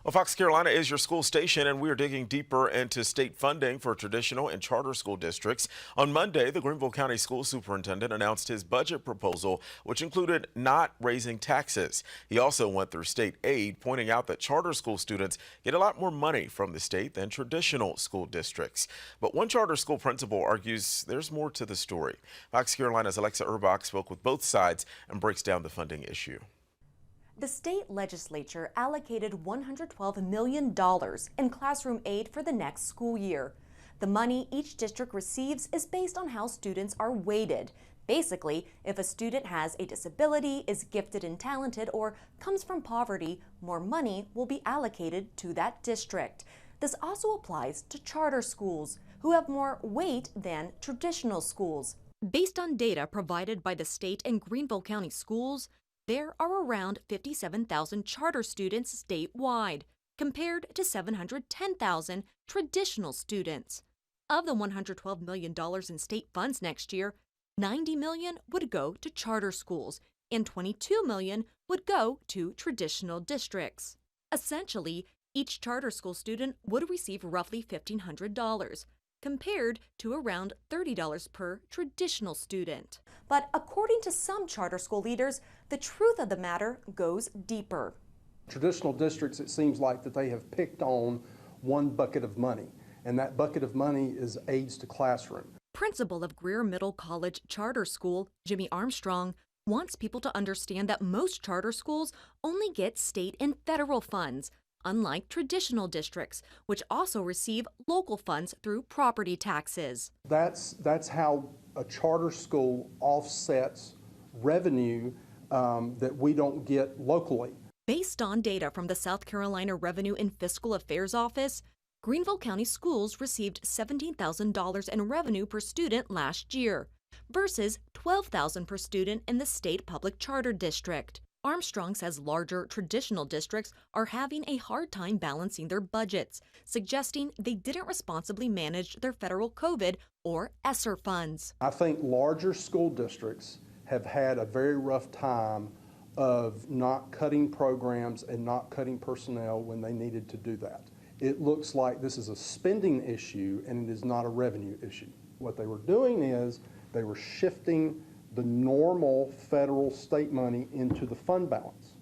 Well, Fox Carolina is your school station, and we are digging deeper into state funding for traditional and charter school districts. On Monday, the Greenville County School Superintendent announced his budget proposal, which included not raising taxes. He also went through state aid, pointing out that charter school students get a lot more money from the state than traditional school districts. But one charter school principal argues there's more to the story. Fox Carolina's Alexa Urbach spoke with both sides and breaks down the funding issue. The state legislature allocated $112 million in classroom aid for the next school year. The money each district receives is based on how students are weighted. Basically, if a student has a disability, is gifted and talented, or comes from poverty, more money will be allocated to that district. This also applies to charter schools, who have more weight than traditional schools. Based on data provided by the state and Greenville County Schools, there are around 57,000 charter students statewide, compared to 710,000 traditional students. Of the $112 million in state funds next year, $90 million would go to charter schools and $22 million would go to traditional districts. Essentially, each charter school student would receive roughly $1,500, compared to around $30 per traditional student. But according to some charter school leaders, the truth of the matter goes deeper. Traditional districts, it seems like that they have picked on one bucket of money, and that bucket of money is aids to classroom. Principal of Greer Middle College Charter School, Jimmy Armstrong, wants people to understand that most charter schools only get state and federal funds, unlike traditional districts, which also receive local funds through property taxes. That's how a charter school offsets revenue that we don't get locally. Based on data from the South Carolina Revenue and Fiscal Affairs Office, Greenville County Schools received $17,000 in revenue per student last year, versus $12,000 per student in the state public charter district. Armstrong says larger traditional districts are having a hard time balancing their budgets, suggesting they didn't responsibly manage their federal COVID or ESSER funds. I think larger school districts have had a very rough time of not cutting programs and not cutting personnel when they needed to do that. It looks like this is a spending issue and it is not a revenue issue. What they were doing is they were shifting the normal federal state money into the fund balance.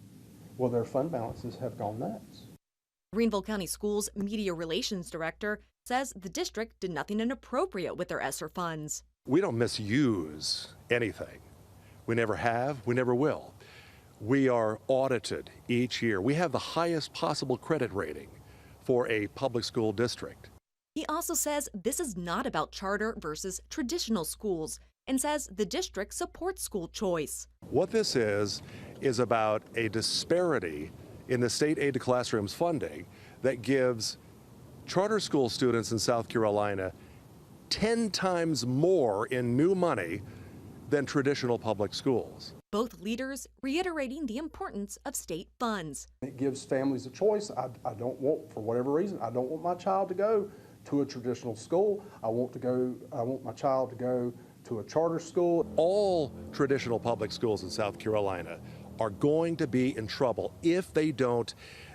Well, their fund balances have gone nuts. Greenville County Schools Media Relations Director says the district did nothing inappropriate with their ESSER funds. We don't misuse anything. We never have, we never will. We are audited each year. We have the highest possible credit rating for a public school district. He also says this is not about charter versus traditional schools, and says the district supports school choice. What this is about a disparity in the state aid to classrooms funding that gives charter school students in South Carolina 10 times more in new money than traditional public schools. Both leaders reiterating the importance of state funds. It gives families a choice. I don't want, for whatever reason, I don't want my child to go to a traditional school. I want my child to go to a charter school. All traditional public schools in South Carolina are going to be in trouble if they don't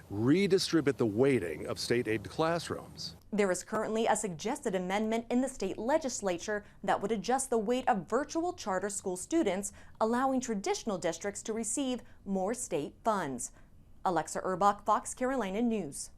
redistribute the weighting of state aid to classrooms. There is currently a suggested amendment in the state legislature that would adjust the weight of virtual charter school students, allowing traditional districts to receive more state funds. Alexa Urbach, Fox Carolina News.